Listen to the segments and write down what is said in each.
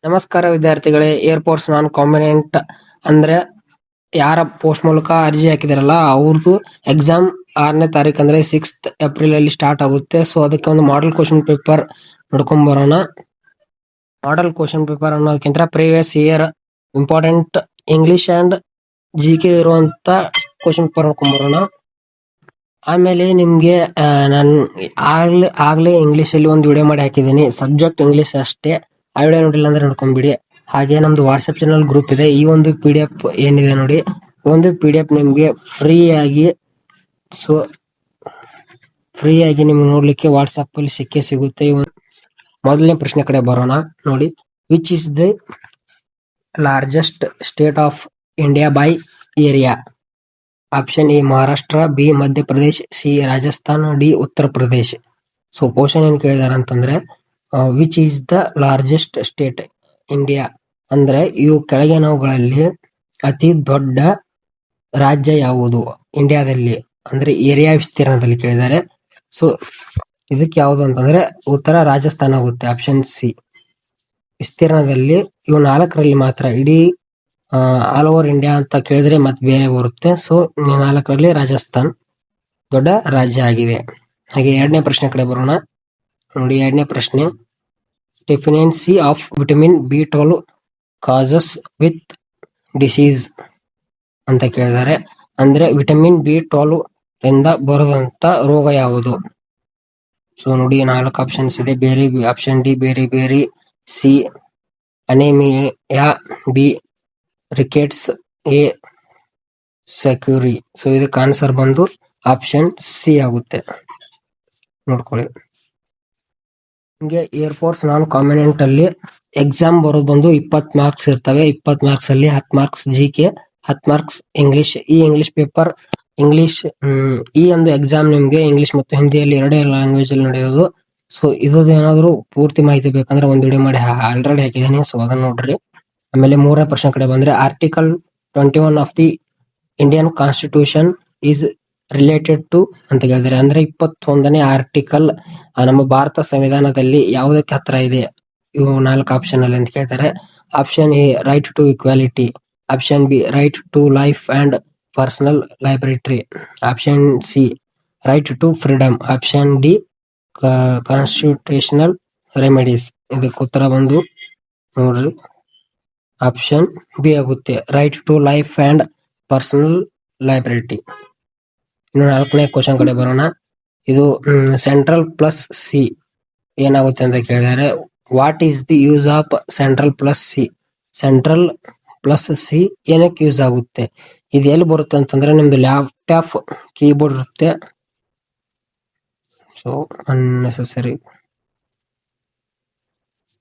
ನಮಸ್ಕಾರ ವಿದ್ಯಾರ್ಥಿಗಳೇ. ಏರ್ಫೋರ್ಸ್ ನಾನ್ ಕಾಂಬಿನೆಂಟ್ ಅಂದ್ರೆ ಯಾರ ಪೋಸ್ಟ್ ಮೂಲಕ ಅರ್ಜಿ ಹಾಕಿದಾರಲ್ಲ ಅವ್ರದ್ದು ಎಕ್ಸಾಮ್ 6ನೇ ತಾರೀಕು ಅಂದ್ರೆ 6th ಏಪ್ರಿಲ್ ಅಲ್ಲಿ ಸ್ಟಾರ್ಟ್ ಆಗುತ್ತೆ. ಸೊ ಅದಕ್ಕೆ ಒಂದು ಮಾಡೆಲ್ ಕ್ವಶನ್ ಪೇಪರ್ ನೋಡ್ಕೊಂಡ್ ಬರೋಣ. ಮಾಡೆಲ್ ಕ್ವಶನ್ ಪೇಪರ್ ಅನ್ನೋದಕ್ಕಿಂತ previous year important English and GK ಇರುವಂತ ಕ್ವಶನ್ ಪೇಪರ್ ನೋಡ್ಕೊಂಡ್ ಬರೋಣ. ಆಮೇಲೆ ನಿಮ್ಗೆ ನಾನು ಆಗ್ಲೇ ಇಂಗ್ಲಿಷ್ ಅಲ್ಲಿ ಒಂದು ವಿಡಿಯೋ ಮಾಡಿ ಹಾಕಿದ್ದೀನಿ, ಸಬ್ಜೆಕ್ಟ್ ಇಂಗ್ಲಿಷ್ ಅಷ್ಟೇ. ಆ ವಿಡಿಯೋ ನೋಡಿಲ್ಲ ಅಂದ್ರೆ ನೋಡ್ಕೊಂಡ್ಬಿಡಿ. ಹಾಗೆ ನಮ್ದು ವಾಟ್ಸ್ಆಪ್ ಚಾನಲ್ ಗ್ರೂಪ್ ಇದೆ. ಈ ಒಂದು PDF ಏನಿದೆ ನೋಡಿ, ಒಂದು PDF ನಿಮ್ಗೆ ಫ್ರೀ ಆಗಿ ನಿಮ್ಗೆ ನೋಡ್ಲಿಕ್ಕೆ ವಾಟ್ಸ್ಆಪ್ ಅಲ್ಲಿ ಸಿಗುತ್ತೆ. ಮೊದಲನೇ ಪ್ರಶ್ನೆ ಕಡೆ ಬರೋಣ ನೋಡಿ. Which is the largest state of India by area? Option A Maharashtra, B Madhya Pradesh, C Rajasthan, D Uttar Pradesh. So question ಏನ್ ಕೇಳಿದಾರೆ ಅಂತಂದ್ರೆ which is the largest state India ಅಂದ್ರೆ ಇವು ಕೆಳಗಿನವುಗಳಲ್ಲಿ ಅತಿ ದೊಡ್ಡ ರಾಜ್ಯ ಯಾವುದು ಇಂಡಿಯಾದಲ್ಲಿ ಅಂದ್ರೆ ಏರಿಯಾ ವಿಸ್ತೀರ್ಣದಲ್ಲಿ ಕೇಳಿದ್ದಾರೆ. ಸೊ ಇದಕ್ಕೆ ಯಾವುದು ಅಂತಂದ್ರೆ ಉತ್ತರ ರಾಜಸ್ಥಾನ ಆಗುತ್ತೆ, ಆಪ್ಷನ್ ಸಿ. ವಿಸ್ತೀರ್ಣದಲ್ಲಿ ಇವು 4ರಲ್ಲಿ ಮಾತ್ರ, ಇಡೀ ಆಲ್ ಓವರ್ ಇಂಡಿಯಾ ಅಂತ ಕೇಳಿದ್ರೆ ಮತ್ತೆ ಬೇರೆ ಬರುತ್ತೆ. ಸೊ 4ರಲ್ಲಿ ರಾಜಸ್ಥಾನ್ ದೊಡ್ಡ ರಾಜ್ಯ ಆಗಿದೆ. ಹಾಗೆ ಎರಡನೇ ಪ್ರಶ್ನೆ ಕಡೆ ಬರೋಣ ನೋಡಿ. ಎರಡನೇ ಪ್ರಶ್ನೆ, deficiency of vitamin B12 causes with disease ಅಂತ ಕೇಳಿದ್ದಾರೆ. ಅಂದ್ರೆ ವಿಟಮಿನ್ B12 ರಿಂದ ಬರುವಂತ ರೋಗ ಯಾವುದು? ಸೊ ನೋಡಿ 4 ಆಪ್ಷನ್ಸ್ ಇದೆ. ಆಪ್ಷನ್ ಡಿ ಬೇರೆ, C anaemia, B rickets, A scurvy. So ಇದಕ್ಕೆ ಆನ್ಸರ್ ಬಂದು ಆಪ್ಷನ್ ಸಿ ಆಗುತ್ತೆ, ನೋಡ್ಕೊಳ್ಳಿ. ನಿಮಗೆ ಏರ್ಫೋರ್ಸ್ ನಾನ್ ಕಾಂಬಿನೆಂಟ್ ಅಲ್ಲಿ ಎಕ್ಸಾಮ್ ಬರೋದು ಬಂದು 20 ಮಾರ್ಕ್ಸ್ ಇರ್ತವೆ. 20 ಮಾರ್ಕ್ಸ್ ಅಲ್ಲಿ 10 ಮಾರ್ಕ್ಸ್ ಜಿಕೆ, 10 ಮಾರ್ಕ್ಸ್ ಇಂಗ್ಲಿಷ್. ಈ ಇಂಗ್ಲಿಷ್ ಪೇಪರ್ ಈ ಒಂದು ಎಕ್ಸಾಮ್ ನಿಮ್ಗೆ ಇಂಗ್ಲಿಷ್ ಮತ್ತು ಹಿಂದಿಯಲ್ಲಿ ಎರಡೇ ಲ್ಯಾಂಗ್ವೇಜ್ ಅಲ್ಲಿ ನಡೆಯೋದು. ಸೊ ಇದ್ರದ್ದು ಏನಾದ್ರು ಪೂರ್ತಿ ಮಾಹಿತಿ ಬೇಕಂದ್ರೆ ಒಂದು ವಿಡಿಯೋ ಮಾಡಿ ಆಲ್ರೆಡಿ ಹಾಕಿದ್ದೀನಿ, ಸೊ ಅದನ್ನ ನೋಡ್ರಿ. ಆಮೇಲೆ ಮೂರನೇ ಪ್ರಶ್ನೆ ಕಡೆ ಬಂದ್ರೆ, article 21 of the Indian constitution is related to ಅಂತ ಹೇಳಿದ್ರೆ ಅಂದ್ರೆ 21ನೇ ಆರ್ಟಿಕಲ್ ನಮ್ಮ ಭಾರತ ಸಂವಿಧಾನದಲ್ಲಿ ಯಾವುದಕ್ಕೆ ಹತ್ರ ಇದೆ? ಇವು 4 ಆಪ್ಷನ್ ಅಲ್ಲಿ ಅಂತ ಕೇಳ್ತಾರೆ. Option A right to equality, option B right to life and personal library, option C right to freedom, option D constitutional remedies. ಇದಕ್ಕೆ ಉತ್ತರ ಬಂದು ನೋಡ್ರಿ ಆಪ್ಷನ್ ಬಿ ಆಗುತ್ತೆ, right to life and personal library. ಇನ್ನು 4ನೇ ಕ್ವಶನ್ ಕಡೆ ಬರೋಣ. ಇದು ಸೆಂಟ್ರಲ್ ಪ್ಲಸ್ ಸಿ ಏನಾಗುತ್ತೆ ಅಂತ ಕೇಳಿದ್ದಾರೆ. What is the use of central plus C? Central plus C ಏನಕ್ಕೆ ಯೂಸ್ ಆಗುತ್ತೆ? ಇದು ಎಲ್ಲಿ ಬರುತ್ತೆ ಅಂತಂದ್ರೆ ನಿಮ್ದು ಲ್ಯಾಪ್ಟಾಪ್ ಕೀಬೋರ್ಡ್ ಇರುತ್ತೆ. ಸೊ ಅನ್ನೆಸೆಸರಿ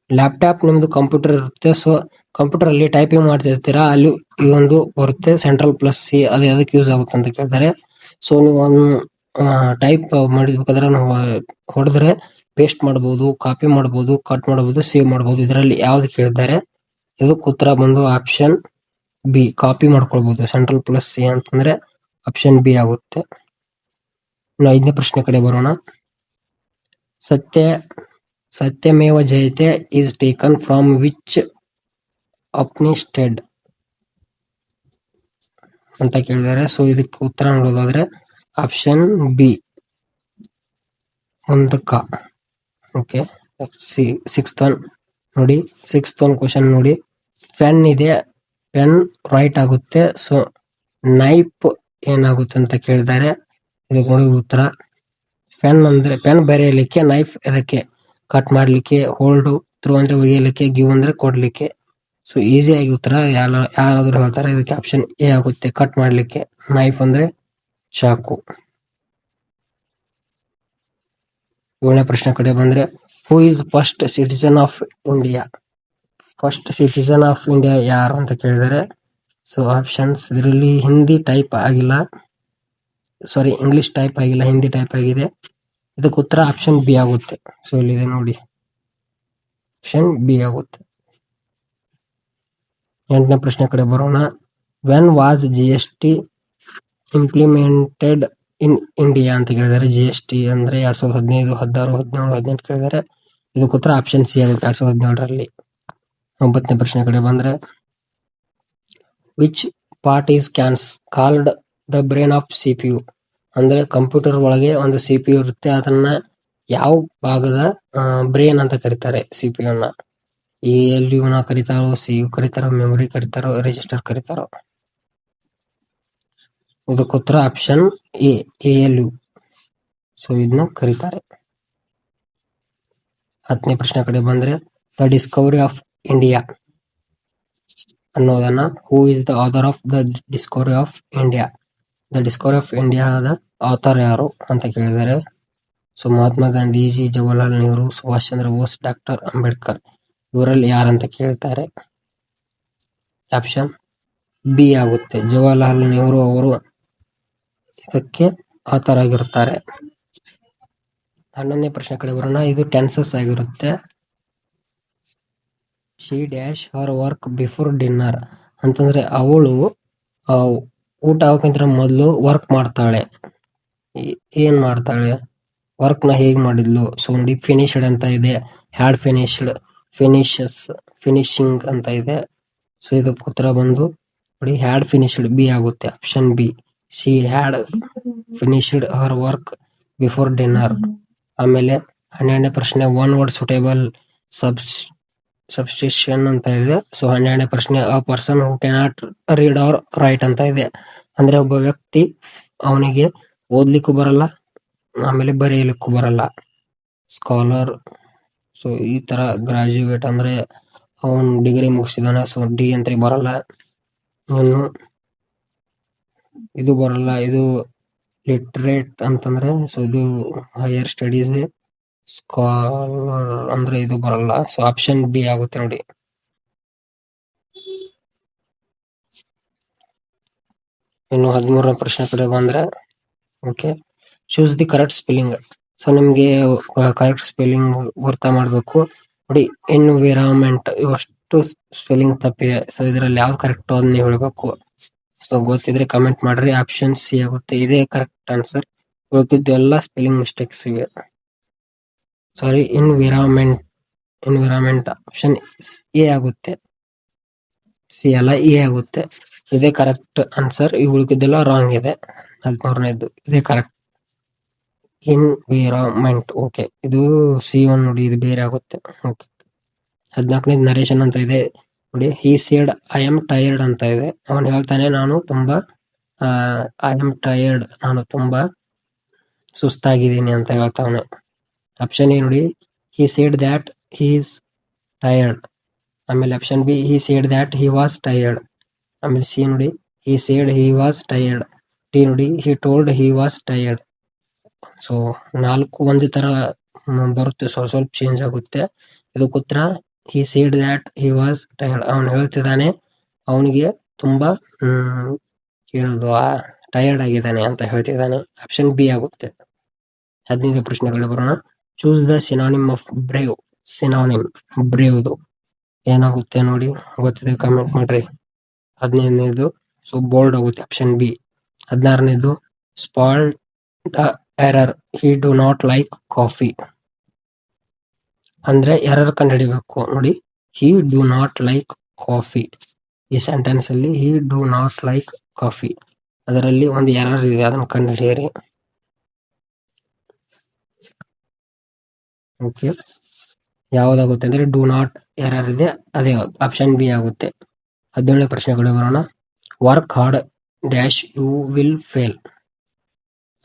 ಲ್ಯಾಪ್ಟಾಪ್ ನಿಮ್ದು ಕಂಪ್ಯೂಟರ್ ಇರುತ್ತೆ. ಸೊ ಕಂಪ್ಯೂಟರ್ ಅಲ್ಲಿ ಟೈಪಿಂಗ್ ಮಾಡ್ತಿರ್ತೀರಾ, ಅಲ್ಲಿ ಈ ಒಂದು ಬರುತ್ತೆ ಸೆಂಟ್ರಲ್ ಪ್ಲಸ್ ಸಿ. ಅದು ಅದಕ್ಕೆ ಯೂಸ್ ಆಗುತ್ತೆ ಅಂತ ಕೇಳ್ತಾರೆ. ಸೊ ನೀವು ಒಂದು ಟೈಪ್ ಮಾಡಿರ್ಬೇಕಾದ್ರೆ ನಾವು ಹೊಡೆದ್ರೆ ಪೇಸ್ಟ್ ಮಾಡಬಹುದು, ಕಾಪಿ ಮಾಡಬಹುದು, ಕಟ್ ಮಾಡಬಹುದು, ಸೇವ್ ಮಾಡಬಹುದು. ಇದರಲ್ಲಿ ಯಾವ್ದು ಕೇಳಿದ್ದಾರೆ? ಇದಕ್ಕೆ ಉತ್ತರ ಬಂದು ಆಪ್ಷನ್ ಬಿ, ಕಾಪಿ ಮಾಡ್ಕೊಳ್ಬಹುದು. ಸೆಂಟ್ರಲ್ ಪ್ಲಸ್ ಸಿ ಅಂತಂದ್ರೆ ಆಪ್ಷನ್ ಬಿ ಆಗುತ್ತೆ. ಇನ್ನು 5ನೇ ಪ್ರಶ್ನೆ ಕಡೆ ಬರೋಣ. Satyameva Jayate is taken from which Upanishad ಅಂತ ಕೇಳಿದ್ದಾರೆ. ಸೊ ಇದಕ್ಕೆ ಉತ್ತರ ನೋಡೋದಾದ್ರೆ option B Mundaka. Okay, 6th one ನೋಡಿ. 6th ಒನ್ ಕ್ವಶನ್ ನೋಡಿ. ಪೆನ್ ಇದೆ, ಪೆನ್ ರೈಟ್ ಆಗುತ್ತೆ. ಸೊ ನೈಪ್ ಏನಾಗುತ್ತೆ ಅಂತ ಕೇಳಿದ್ದಾರೆ. ಇದಕ್ಕೆ ನೋಡಿ ಉತ್ತರ ಪೆನ್ ಅಂದ್ರೆ ಪೆನ್ ಬರೆಯಲಿಕ್ಕೆ, ನೈಫ್ ಇದಕ್ಕೆ ಕಟ್ ಮಾಡ್ಲಿಕ್ಕೆ, ಹೋಲ್ಡ್ ಥ್ರೂ ಅಂದ್ರೆ ಒಯ್ಯಲಿಕ್ಕೆ, ಗಿವ್ ಅಂದ್ರೆ ಕೊಡ್ಲಿಕ್ಕೆ. ಸೊ ಈಸಿ ಆಗಿ ಉತ್ತರ ಯಾರಾದ್ರೂ ಹೇಳ್ತಾರೆ. ಇದಕ್ಕೆ ಆಪ್ಷನ್ ಎ ಆಗುತ್ತೆ, ಕಟ್ ಮಾಡ್ಲಿಕ್ಕೆ. ನೈಫ್ ಅಂದ್ರೆ ಚಾಕು. 7ನೇ ಪ್ರಶ್ನೆ ಕಡೆ ಬಂದ್ರೆ, who is first citizen of India? First citizen of India ಯಾರು ಅಂತ ಕೇಳಿದರೆ. ಸೊ ಆಪ್ಷನ್ಸ್ ಇದರಲ್ಲಿ ಹಿಂದಿ ಟೈಪ್ ಆಗಿಲ್ಲ, ಸಾರಿ ಇಂಗ್ಲಿಷ್ ಟೈಪ್ ಆಗಿಲ್ಲ, ಹಿಂದಿ ಟೈಪ್ ಆಗಿದೆ. ಇದಕ್ಕೆ ಉತ್ತರ ಆಪ್ಷನ್ ಬಿ ಆಗುತ್ತೆ. ಸೊ ಇಲ್ಲಿದೆ ನೋಡಿ, ಆಪ್ಷನ್ ಬಿ ಆಗುತ್ತೆ. 8ನೇ ಪ್ರಶ್ನೆ ಕಡೆ ಬರೋಣ. When was GST implemented in India ಅಂತ ಕೇಳಿದ್ದಾರೆ. GST ಅಂದ್ರೆ 2015, 16, 17, 18 ಕೇಳಿದ್ದಾರೆ. ಇದಕ್ಕೆ ಉತ್ತರ ಆಪ್ಷನ್ ಸಿ ಆಗುತ್ತೆ, 2017ರಲ್ಲಿ. 9ನೇ ಪ್ರಶ್ನೆ ಕಡೆ ಬಂದ್ರೆ which part is called the brain of CPU? ಅಂದ್ರೆ ಕಂಪ್ಯೂಟರ್ ಒಳಗೆ ಒಂದು CPU ಇರುತ್ತೆ, ಅದನ್ನ ಯಾವ ಭಾಗದ ಬ್ರೇನ್ ಅಂತ ಕರೀತಾರೆ CPU ನ? ALU ನ ಕರೀತಾರೋ, CPU ಕರೀತಾರೋ, ಮೆಮೊರಿ ಕರೀತಾರೋ, ರಿಜಿಸ್ಟರ್ ಕರೀತಾರೋ? ಇದಕ್ಕೆ ಉತ್ತರ ಆಪ್ಷನ್ ಎ, ALU. ಸೊ ಇದನ್ನ ಕರೀತಾರೆ. 10ನೇ ಪ್ರಶ್ನೆ ಕಡೆ ಬಂದ್ರೆ ದ ಡಿಸ್ಕವರಿ ಆಫ್ ಇಂಡಿಯಾ ಅನ್ನೋದನ್ನ who is the author of the Discovery of India? The Discovery of ಇಂಡಿಯಾದ ಆಥರ್ ಯಾರು ಅಂತ ಕೇಳಿದ್ದಾರೆ. ಸೊ ಮಹಾತ್ಮ ಗಾಂಧೀಜಿ, ಜವಾಹರ್ಲಾಲ್ ನೆಹರು, ಸುಭಾಷ್ ಚಂದ್ರ ಬೋಸ್, ಡಾಕ್ಟರ್ ಅಂಬೇಡ್ಕರ್, ಇವರಲ್ಲಿ ಯಾರಂತ ಕೇಳ್ತಾರೆ. ಆಪ್ಷನ್ ಬಿ ಆಗುತ್ತೆ, ಜವಾಹರ್ಲಾಲ್ ನೆಹರು ಅವರು ಇದಕ್ಕೆ ಆಥರ್ ಆಗಿರುತ್ತಾರೆ. 11ನೇ ಪ್ರಶ್ನೆ ಕಡೆ ಬರೋಣ. ಇದು ಟೆನ್ಸಸ್ ಆಗಿರುತ್ತೆ. She dash her work before dinner ಅಂತಂದ್ರೆ ಅವಳು ಊಟ ಆಗೋಕ್ಕಿಂತ ಮೊದಲು ವರ್ಕ್ ಮಾಡ್ತಾಳೆ. ಏನ್ ಮಾಡ್ತಾಳೆ? ವರ್ಕ್ ನ ಹೇಗ್ ಮಾಡಿದ್ಲು? ಸೊ ನೋಡಿ, ಫಿನಿಶ್ಡ್ ಅಂತ ಇದೆ, ಹ್ಯಾಡ್ ಫಿನಿಶ್ಡ್, ಫಿನಿಶಿಂಗ್ ಅಂತ ಇದೆ. ಸೊ ಇದಕ್ಕೆ ಉತ್ತರ ಬಂದು ನೋಡಿ, ಹ್ಯಾಡ್ ಫಿನಿಶ್ಡ್, ಬಿ ಆಗುತ್ತೆ, option B. She had finished her work before dinner. ಆಮೇಲೆ 12ನೇ ಪ್ರಶ್ನೆ ಒನ್ ವರ್ಡ್ ಸೂಟೇಬಲ್ ಸಬ್ಸ್ಟಿಟ್ಯೂಷನ್ ಅಂತ ಇದೆ. ಸೊ 12ನೇ ಪ್ರಶ್ನೆ a person who cannot read or write ಅಂತ ಇದೆ. ಅಂದ್ರೆ ಒಬ್ಬ ವ್ಯಕ್ತಿ, ಅವನಿಗೆ ಓದ್ಲಿಕ್ಕೂ ಬರಲ್ಲ, ಆಮೇಲೆ ಬರೆಯಲಿಕ್ಕೂ ಬರಲ್ಲ. ಸ್ಕಾಲರ್, ಸೊ ಈ ತರ. ಗ್ರಾಜ್ಯುಯೇಟ್ ಅಂದ್ರೆ ಅವನ್ ಡಿಗ್ರಿ ಮುಗಿಸಿದಾನೆ, ಸೊ ಡಿ ಅಂತ ಬರಲ್ಲ. ಇನ್ನು ಇದು ಬರಲ್ಲ, ಇದು ಲಿಟ್ರೇಟ್ ಅಂತಂದ್ರೆ, ಸೊ ಇದು ಹೈಯರ್ ಸ್ಟಡೀಸ್. ಸ್ಕಾಲರ್ ಅಂದ್ರೆ ಇದು ಬರಲ್ಲ, ಸೊ ಆಪ್ಷನ್ ಬಿ ಆಗುತ್ತೆ ನೋಡಿ. ಇನ್ನು 13ನೇ ಪ್ರಶ್ನೆ ಕಡೆ ಬಂದ್ರೆ, okay, choose the correct spelling. So ನಿಮ್ಗೆ ಕರೆಕ್ಟ್ ಸ್ಪೆಲ್ಲಿಂಗ್ ಗುರ್ತ ಮಾಡ್ಬೇಕು ನೋಡಿ. ಎನ್ವಿರಾನ್ಮೆಂಟ್, ಇವಷ್ಟು ಸ್ಪೆಲ್ಲಿಂಗ್ ತಪ್ಪಿವೆ. ಸೊ ಇದರಲ್ಲಿ ಯಾವ್ದು ಕರೆಕ್ಟ್ ಅಂತ ನೀವು ಹೇಳ್ಬೇಕು. ಸೊ ಗೊತ್ತಿದ್ರೆ ಕಮೆಂಟ್ ಮಾಡ್ರಿ. ಆಪ್ಷನ್ ಸಿ ಆಗುತ್ತೆ, ಇದೇ ಕರೆಕ್ಟ್ ಆನ್ಸರ್. ಉಳಿದಿದ್ದು ಎಲ್ಲ ಸ್ಪೆಲ್ಲಿಂಗ್ ಮಿಸ್ಟೇಕ್ಸ್ ಇವೆ. ಸಾರಿ, ಎನ್ವಿರಾನ್ಮೆಂಟ್ ಆಪ್ಷನ್ ಎ ಆಗುತ್ತೆ, ಸಿ ಅಲ್ಲ, ಎ ಆಗುತ್ತೆ. ಇದೇ ಕರೆಕ್ಟ್ ಆನ್ಸರ್. ಈ ಉಳಿದಿದ್ದೆಲ್ಲ ರಾಂಗ್ ಇದೆ. 13ನೇದು ಇದೇ ಕರೆಕ್ಟ್, ಎನ್ವಿರಾನ್ಮೆಂಟ್. ಓಕೆ, ಇದು C1 ನೋಡಿ, ಇದು ಬೇರೆ ಆಗುತ್ತೆ. ಓಕೆ, 14ನೇದು ನರೇಶನ್ ಅಂತ ಇದೆ ನೋಡಿ. He said I am tired ಅಂತ ಇದೆ. ಅವನು ಹೇಳ್ತಾನೆ, ನಾನು ತುಂಬಾ ನಾನು ತುಂಬಾ ಸುಸ್ತಾಗಿದ್ದೀನಿ ಅಂತ ಹೇಳ್ತಾವನೆ. ಆಪ್ಷನ್ ಎ ನೋಡಿ, he said that he is tired. ಆಮೇಲೆ option B, he said that he was tired. ಆಮೇಲೆ ಸಿ ನೋಡಿ, he said he was tired. D ನೋಡಿ, he told he was tired. So 4 ಒಂದೇ ತರ ಬರುತ್ತೆ, ಸ್ವಲ್ಪ ಚೇಂಜ್ ಆಗುತ್ತೆ. ಇದಕ್ಕೆ ಉತ್ತರ he said that he was tired. ಅವನು ಹೇಳ್ತಿದ್ದಾನೆ ಅವನಿಗೆ ತುಂಬಾ ಏನದು ಟೈರ್ಡ್ ಆಗಿದ್ದಾನೆ ಅಂತ ಹೇಳ್ತಿದ್ದಾನೆ. ಆಪ್ಷನ್ ಬಿ ಆಗುತ್ತೆ. 15ನೇ ಪ್ರಶ್ನೆಗಳು ಬರೋಣ. Choose the synonym of brave. Synonym ಬ್ರೇವ್ದು ಏನಾಗುತ್ತೆ ನೋಡಿ, ಗೊತ್ತಿದೆ ಕಮೆಂಟ್ ಮಾಡ್ರಿ. 15ನೇದು ಸೊ ಬೋಲ್ಡ್ ಆಗುತ್ತೆ, ಆಪ್ಷನ್ ಬಿ. 16ನೇದು spot the error, he do not like coffee. ಅಂದ್ರೆ ಎರರ್ ಕಂಡು ಹಿಡಿಬೇಕು ನೋಡಿ. He do not like coffee, ಈ ಸೆಂಟೆನ್ಸ್ ಅಲ್ಲಿ he do not like coffee, ಅದರಲ್ಲಿ ಒಂದು ಎರರ್ ಇದೆ, ಅದನ್ನು ಕಂಡು ಹಿಡಿಯಿರಿ. ಓಕೆ, ಯಾವ್ದಾಗುತ್ತೆ ಅಂದ್ರೆ ಡು ನಾಟ್ ಎರರ್ ಇದೆ, ಅದೇ ಆಪ್ಷನ್ ಬಿ ಆಗುತ್ತೆ. 17ನೇ ಪ್ರಶ್ನೆಗಳು ಬರೋಣ. Work hard dash you will fail.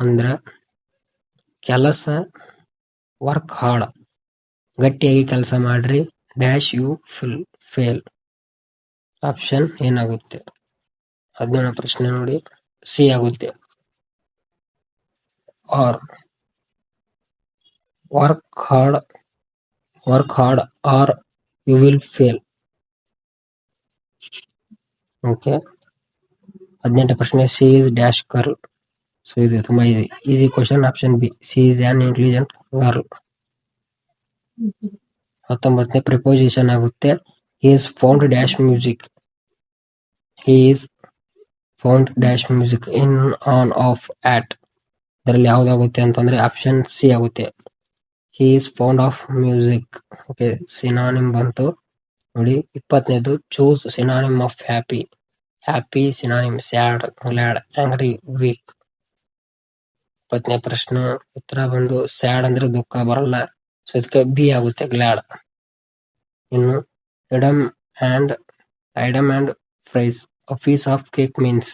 ಅಂದ್ರೆ ಕೆಲಸ, ವರ್ಕ್ ಹಾರ್ಡ್, ಗಟ್ಟಿಯಾಗಿ ಕೆಲಸ ಮಾಡ್ರಿ, ಡ್ಯಾಶ್ ಯು ಫೇಲ್. ಆಪ್ಷನ್ ಏನಾಗುತ್ತೆ? 17ನೇ ಪ್ರಶ್ನೆ ನೋಡಿ, ಸಿ ಆಗುತ್ತೆ. Or, work hard or you will fail. Okay, 18ನೇ ಪ್ರಶ್ನೆ, C is dash girl. So ಇದು ತುಂಬಾ easy question. Option B, C is an intelligent girl. 19ನೇ ಪ್ರಿಪೋಸಿಷನ್ ಆಗುತ್ತೆ. He is found dash music. He is found dash music in, on, of, at. ಇದರಲ್ಲಿ ಯಾವ್ದಾಗುತ್ತೆ ಅಂತಂದ್ರೆ option C ಆಗುತ್ತೆ, he is found of music. Okay, synonym ಬಂತು. ನೋಡಿ 20ನೇದು choose synonym of happy. Happy synonym sad, glad, angry, weak. 20ನೇ ಪ್ರಶ್ನೆ ಉತ್ತರ ಬಂದು ಸ್ಯಾಡ್ ಅಂದ್ರೆ ದುಃಖ ಬರಲ್ಲ, ಸೊ ಇದಕ್ಕೆ ಬಿ ಆಗುತ್ತೆ ಗ್ಲಾಡ್. ಇನ್ನು idiom and phrase. A piece of cake means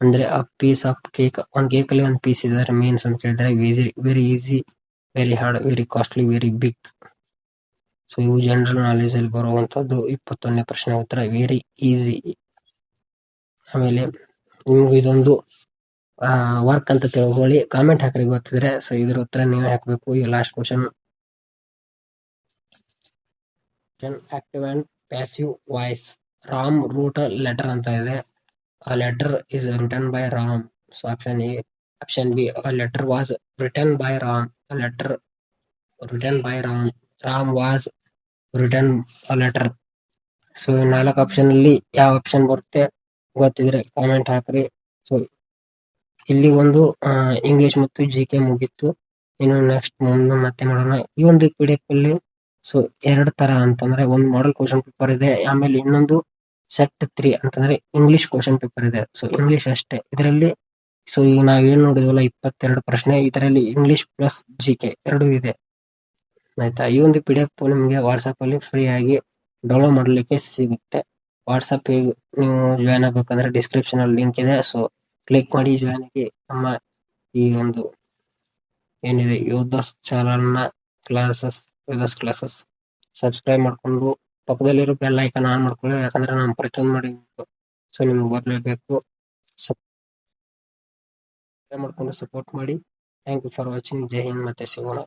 ಅಂದ್ರೆ ಅ ಪೀಸ್ ಆಫ್ ಕೇಕ್, ಒಂದ್ ಕೇಕ್ ಅಲ್ಲಿ ಒಂದ್ ಪೀಸ್ ಇದ್ದಾರೆ ಮೀನ್ಸ್ ಅಂತ ಕೇಳಿದ್ರೆ very easy, very hard, very costly, very big. So ಇವು ಜನರಲ್ ನಾಲೆಜ್ ಅಲ್ಲಿ ಬರುವಂತದ್ದು 21ನೇ ಪ್ರಶ್ನೆ ಉತ್ತರ ವೆರಿ ಈಸಿ. ಆಮೇಲೆ ನಿಮ್ಗೆ ಇದೊಂದು ವರ್ಕ್ ಅಂತ ತಿಳ್ಕೊಳ್ಳಿ, ಕಾಮೆಂಟ್ ಹಾಕ್ರಿ ಗೊತ್ತಿದ್ರೆ. ಸೊ ಇದ್ರ ಉತ್ತರ ನೀವೇ ಹಾಕ್ಬೇಕು. ಈ last question, active and passive voice. Ram wrote letter ಅಂತ ಇದೆ. A letter is written by Ram. So option A. Option B. A letter was written by Ram. A letter written by Ram. Ram was written a letter. So 4 option ಅಲ್ಲಿ ಯಾವ option ಬರುತ್ತೆ ಗೊತ್ತಿದ್ರೆ comment ಹಾಕ್ರಿ. So ಇಲ್ಲಿ ಒಂದು English ಮತ್ತು GK ಮುಗೀತು. ಇನ್ನು ನೆಕ್ಸ್ಟ್ ಮುಂದೆ ಮತ್ತೆ ಮಾಡೋಣ. ಈ ಒಂದು PDF ಅಲ್ಲಿ ಸೊ 2 ತರ ಅಂತಂದ್ರೆ ಒಂದು ಮಾಡಲ್ ಕ್ವಶನ್ ಪೇಪರ್ ಇದೆ, ಆಮೇಲೆ ಇನ್ನೊಂದು ಸೆಟ್ 3 ಅಂತಂದ್ರೆ ಇಂಗ್ಲಿಷ್ ಕ್ವಶನ್ ಪೇಪರ್ ಇದೆ. ಸೊ ಇಂಗ್ಲಿಷ್ ಅಷ್ಟೇ ಇದರಲ್ಲಿ. ಸೊ ಈಗ ನಾವೇನ್ ನೋಡಿದ್ವಲ್ಲ 22 ಪ್ರಶ್ನೆ, ಇದರಲ್ಲಿ ಇಂಗ್ಲಿಷ್ ಪ್ಲಸ್ GK ಎರಡೂ ಇದೆ. ಆಯ್ತಾ. ಈ ಒಂದು PDF ನಿಮಗೆ ವಾಟ್ಸಪ್ ಅಲ್ಲಿ ಫ್ರೀ ಆಗಿ ಡೌನ್ಲೋಡ್ ಮಾಡಲಿಕ್ಕೆ ಸಿಗುತ್ತೆ. ವಾಟ್ಸಪ್ ಹೇಗೆ ನೀವು ಜಾಯ್ನ್ ಆಗ್ಬೇಕಂದ್ರೆ ಡಿಸ್ಕ್ರಿಪ್ಷನ್ ಅಲ್ಲಿ ಲಿಂಕ್ ಇದೆ. ಸೊ ಕ್ಲಿಕ್ ಮಾಡಿ ಜಾಯ್ನ್ ಆಗಿ ನಮ್ಮ ಈ ಒಂದು ಏನಿದೆ ಯೋಧಸ್ ಚಾನಲ್ನ ಕ್ಲಾಸಸ್ ಸಬ್ಸ್ಕ್ರೈಬ್ ಮಾಡ್ಕೊಂಡು ಪಕ್ಕದಲ್ಲಿರೋ ಬೆಲ್ ಐಕಾನ್ ಆನ್ ಮಾಡ್ಕೊಳ್ಳಿ. ಯಾಕಂದ್ರೆ ನಾನು ಪ್ರತಿಯೊಂದು ಮಾಡಿ ಸೊ ನಿಮ್ಗೆ ಬರಲೇಬೇಕು. ಸಬ್ಸ್ಕ್ರೈಬ್ ಮಾಡ್ಕೊಂಡು ಸಪೋರ್ಟ್ ಮಾಡಿ. Thank you for watching. Jai Hind, ಮತ್ತೆ ಸಿಗೋಣ.